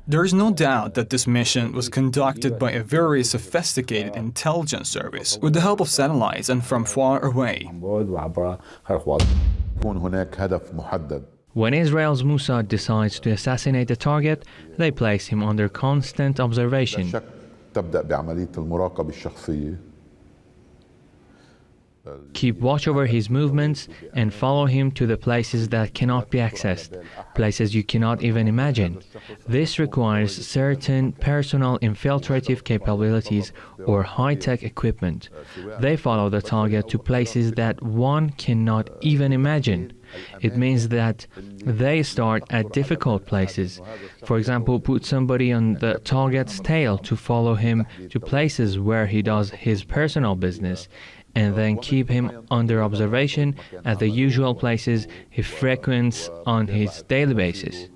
There is no doubt that this mission was conducted by a very sophisticated intelligence service with the help of satellites and from far away. When Israel's Mossad decides to assassinate a target, they place him under constant observation. Keep watch over his movements and follow him to the places that cannot be accessed, places you cannot even imagine. This requires certain personal infiltrative capabilities or high-tech equipment. They follow the target to places that one cannot even imagine. It means that they start at difficult places. For example, put somebody on the target's tail to follow him to places where he does his personal business, and then keep him under observation at the usual places he frequents on his daily basis.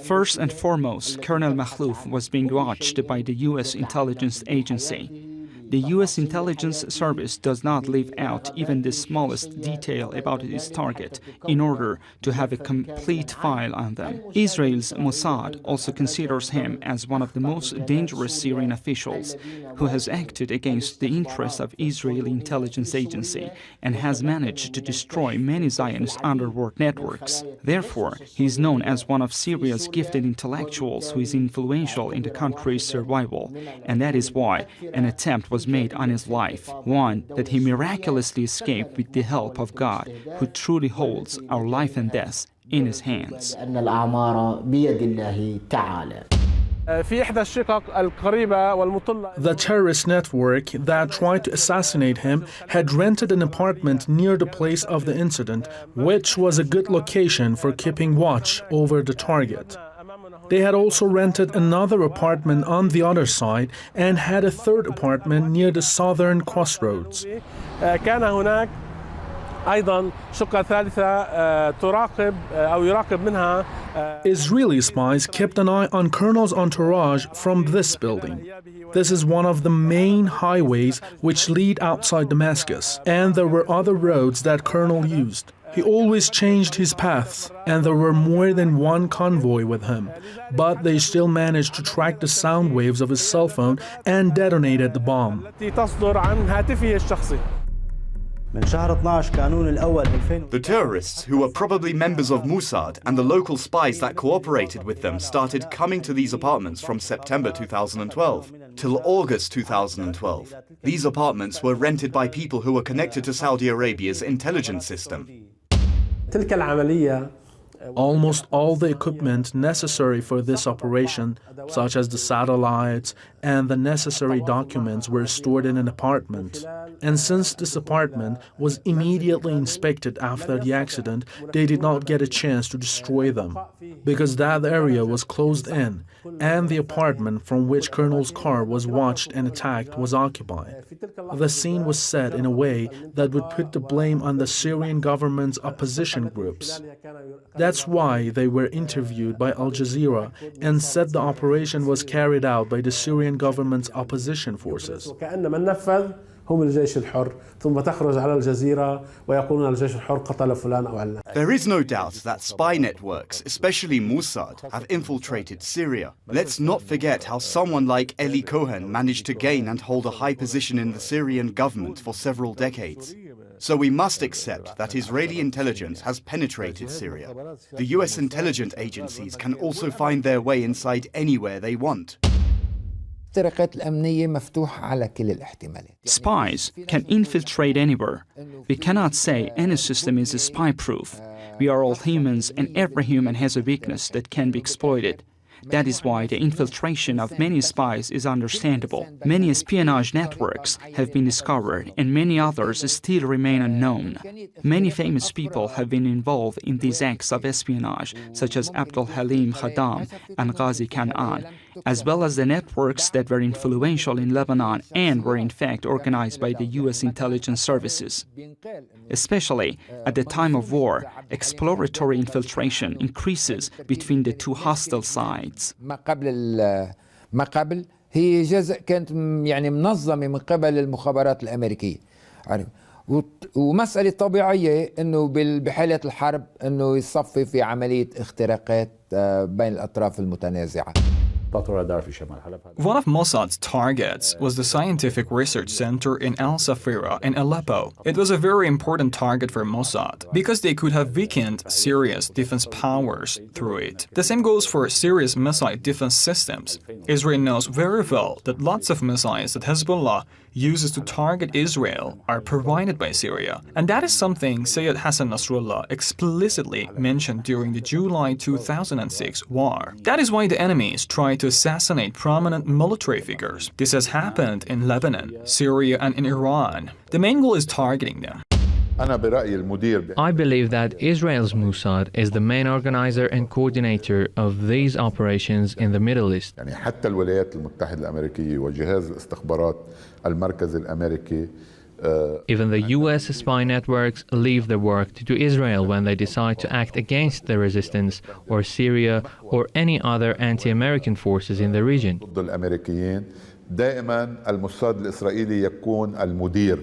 First and foremost, Colonel Makhlouf was being watched by the U.S. intelligence agency. The U.S. intelligence service does not leave out even the smallest detail about its target in order to have a complete file on them. Israel's Mossad also considers him as one of the most dangerous Syrian officials who has acted against the interests of Israeli intelligence agency and has managed to destroy many Zionist underworld networks. Therefore, he is known as one of Syria's gifted intellectuals who is influential in the country's survival, and that is why an attempt was made on his life, one that he miraculously escaped with the help of God, who truly holds our life and death in his hands. The terrorist network that tried to assassinate him had rented an apartment near the place of the incident, which was a good location for keeping watch over the target. They had also rented another apartment on the other side and had a third apartment near the southern crossroads. Israeli spies kept an eye on Colonel's entourage from this building. This is one of the main highways which lead outside Damascus, and there were other roads that Colonel used. He always changed his paths, and there were more than one convoy with him, but they still managed to track the sound waves of his cell phone and detonated the bomb. The terrorists, who were probably members of Mossad and the local spies that cooperated with them, started coming to these apartments from September 2012 till August 2012. These apartments were rented by people who were connected to Saudi Arabia's intelligence system. Almost all the equipment necessary for this operation, such as the satellites and the necessary documents, were stored in an apartment. And since this apartment was immediately inspected after the accident, they did not get a chance to destroy them, because that area was closed in, and the apartment from which Colonel's car was watched and attacked was occupied. The scene was set in a way that would put the blame on the Syrian government's opposition groups. That's why they were interviewed by Al Jazeera and said the operation was carried out by the Syrian government's opposition forces. There is no doubt that spy networks, especially Mossad, have infiltrated Syria. Let's not forget how someone like Eli Cohen managed to gain and hold a high position in the Syrian government for several decades. So we must accept that Israeli intelligence has penetrated Syria. The US intelligence agencies can also find their way inside anywhere they want. Spies can infiltrate anywhere. We cannot say any system is spy-proof. We are all humans, and every human has a weakness that can be exploited. That is why the infiltration of many spies is understandable. Many espionage networks have been discovered, and many others still remain unknown. Many famous people have been involved in these acts of espionage, such as Abdul Halim Khaddam and Ghazi Kan'an, as well as the networks that were influential in Lebanon and were in fact organized by the U.S. intelligence services. Especially at the time of war, exploratory infiltration increases between the two hostile sides. هي جزء كانت يعني منظمة من قبل المخابرات الأمريكية. ومسألة طبيعية إنه بحالة الحرب إنه يصفي في عملية اختراقات بين الأطراف المتنازعة. One of Mossad's targets was the Scientific Research Center in Al-Safira in Aleppo. It was a very important target for Mossad because they could have weakened Syria's defense powers through it. The same goes for Syria's missile defense systems. Israel knows very well that lots of missiles that Hezbollah uses to target Israel are provided by Syria. And that is something Sayyid Hassan Nasrallah explicitly mentioned during the July 2006 war. That is why the enemies try to assassinate prominent military figures. This has happened in Lebanon, Syria, and in Iran. The main goal is targeting them. I believe that Israel's Mossad is the main organizer and coordinator of these operations in the Middle East. حتى الولايات المتحدة الأمريكية وجهاز الاستخبارات المركزي الأمريكي Even the US spy networks leave their work to do Israel when they decide to act against the resistance or Syria or any other anti-American forces in the region. ضد الأمريكيين دائما الموساد الإسرائيلي يكون المدير.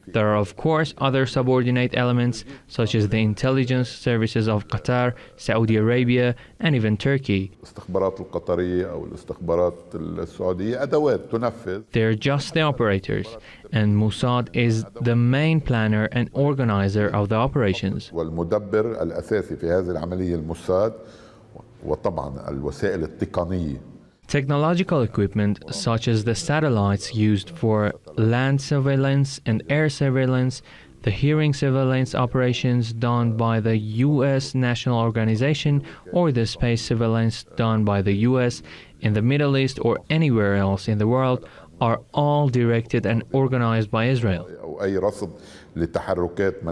There are, of course, other subordinate elements, such as the intelligence services of Qatar, Saudi Arabia, and even Turkey. الاستخبارات القطرية أو الاستخبارات السعودية أدوات تنفذ. They're just the operators, and Mossad is the main planner and organizer of the operations. والمدبر الأساسي في هذه العملية الموساد وطبعا الوسائل التقنية. Technological equipment such as the satellites used for land surveillance and air surveillance, the hearing surveillance operations done by the U.S. National Organization, or the space surveillance done by the U.S. in the Middle East or anywhere else in the world, are all directed and organized by Israel. أو أي رصد لتحركات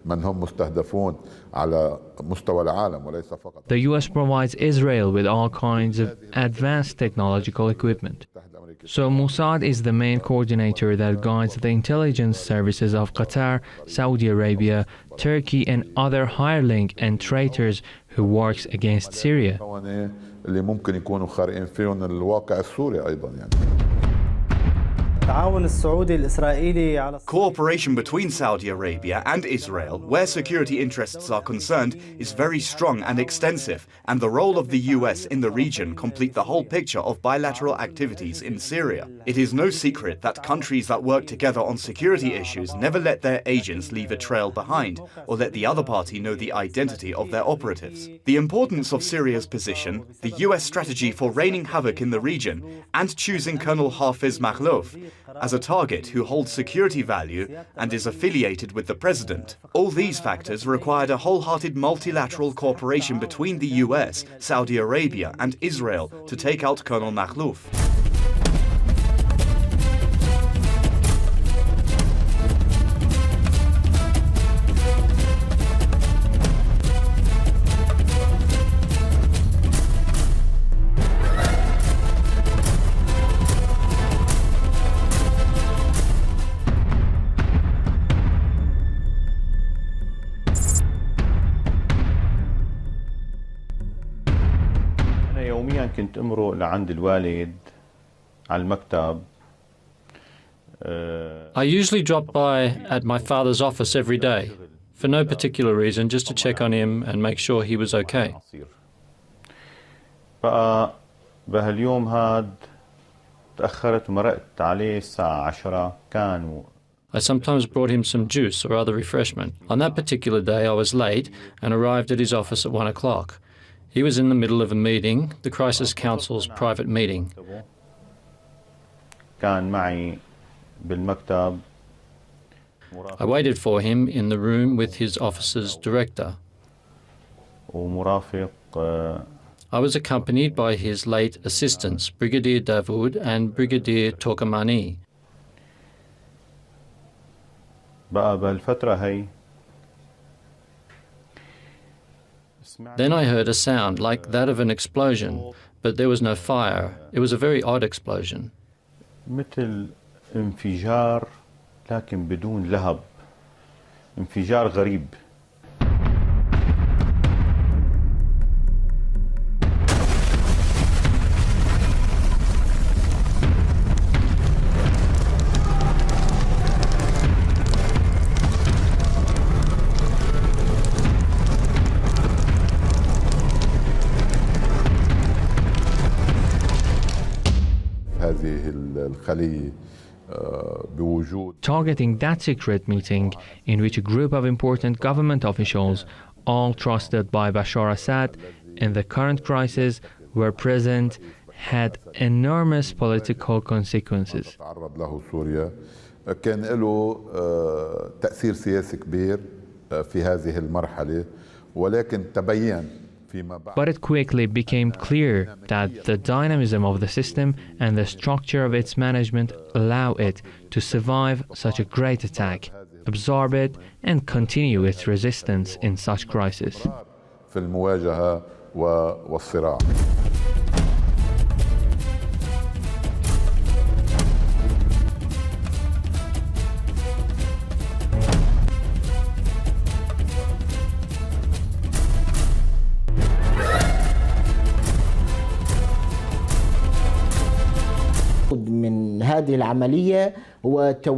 من هم مستهدفون على مستوى العالم وليس فقط. The U.S. provides Israel with all kinds of advanced technological equipment. So Mossad is the main coordinator that guides the intelligence services of Qatar, Saudi Arabia, Turkey, and other hireling and traitors who works against Syria. اللي ممكن يكونوا خارقين فيهم الواقع السوري أيضا يعني. Cooperation between Saudi Arabia and Israel, where security interests are concerned, is very strong and extensive, and the role of the US in the region complete the whole picture of bilateral activities in Syria. It is no secret that countries that work together on security issues never let their agents leave a trail behind, or let the other party know the identity of their operatives. The importance of Syria's position, the US strategy for raining havoc in the region, and choosing Colonel Hafiz Makhlouf as a target who holds security value and is affiliated with the president. All these factors required a wholehearted multilateral cooperation between the US, Saudi Arabia and Israel to take out Colonel Makhlouf. كنت امرق لعند الوالد على المكتب. I usually drop by at my father's office every day, for no particular reason, just to check on him and make sure he was okay. بقى بهاليوم هاد تأخرت ومرقت عليه الساعة 10 كان. I sometimes brought him some juice or other refreshment. On that particular day I was late and arrived at his office at 1 o'clock. He was in the middle of a meeting, the Crisis Council's private meeting. كان معي بالمكتب. I waited for him in the room with his office's director. ومرافق. I was accompanied by his late assistants, Brigadier Davoud and Brigadier Tokamani. بقى بهالفترة هي Then I heard a sound like that of an explosion, but there was no fire. It was a very odd explosion. مثل انفجار لكن بدون لهب. انفجار غريب. خلية بوجود. Targeting that secret meeting in which a group of important government officials, all trusted by Bashar Assad in the current crisis, were present had enormous political consequences. تعرض له سوريا كان له تأثير سياسي كبير في هذه المرحلة ولكن تبين فيما بعد. But it quickly became clear that the dynamism of the system and the structure of its management allow it to survive such a great attack, absorb it, and continue its resistance in such crisis. في المواجهة والصراع.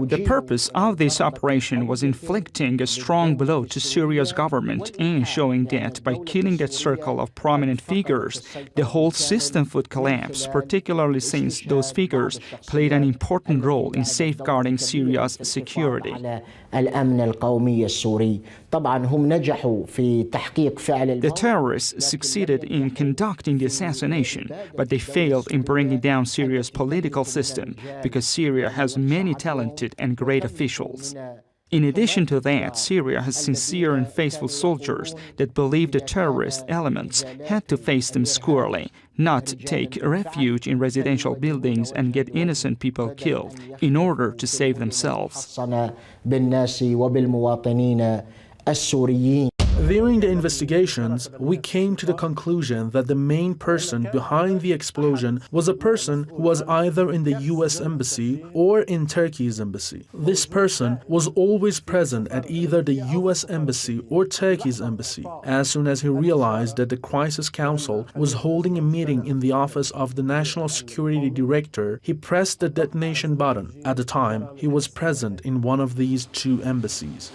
The purpose of this operation was inflicting a strong blow to Syria's government and showing that by killing that circle of prominent figures, the whole system would collapse, particularly since those figures played an important role in safeguarding Syria's security. The terrorists succeeded in conducting the assassination, but they failed in bringing down Syria's political system because Syria has many talented and great officials. In addition to that, Syria has sincere and faithful soldiers that believe the terrorist elements had to face them squarely, not take refuge in residential buildings and get innocent people killed in order to save themselves. During the investigations, we came to the conclusion that the main person behind the explosion was a person who was either in the U.S. Embassy or in Turkey's embassy. This person was always present at either the U.S. Embassy or Turkey's embassy. As soon as he realized that the Crisis Council was holding a meeting in the office of the National Security Director, he pressed the detonation button. At the time, he was present in one of these two embassies.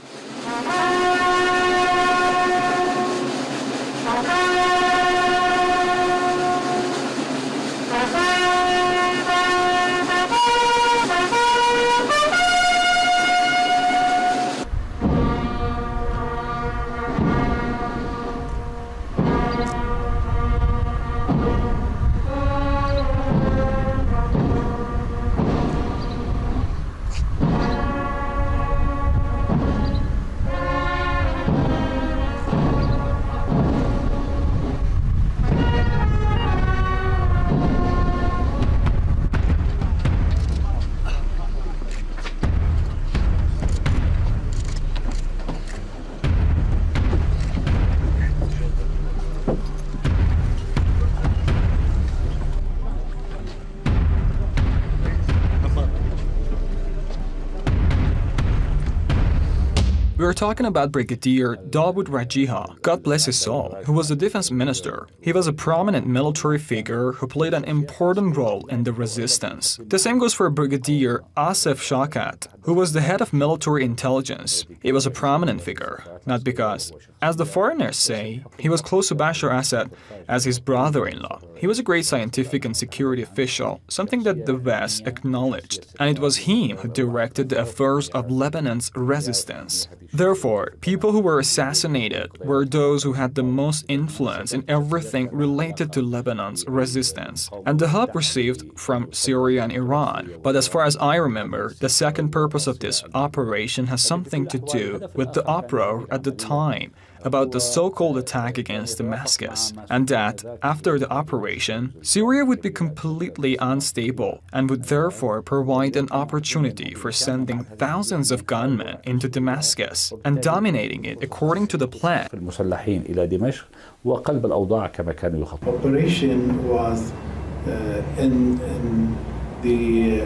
We are talking about Brigadier Dawood Rajiha, God bless his soul, who was the defense minister. He was a prominent military figure who played an important role in the resistance. The same goes for Brigadier Asif Shawkat, who was the head of military intelligence. He was a prominent figure, not because, as the foreigners say, he was close to Bashar Assad as his brother-in-law. He was a great scientific and security official, something that the West acknowledged, and it was him who directed the affairs of Lebanon's resistance. Therefore, people who were assassinated were those who had the most influence in everything related to Lebanon's resistance, and the help received from Syria and Iran. But as far as I remember, the second purpose of this operation has something to do with the uproar at the time about the so-called attack against Damascus, and that, after the operation, Syria would be completely unstable and would therefore provide an opportunity for sending thousands of gunmen into Damascus and dominating it according to the plan. Operation was in the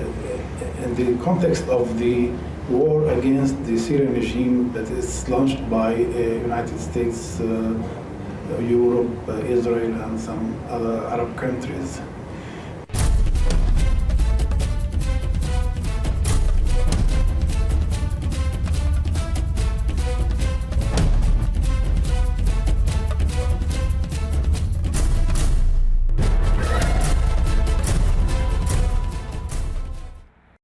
context of the war against the Syrian regime that is launched by United States, Europe, Israel, and some other Arab countries.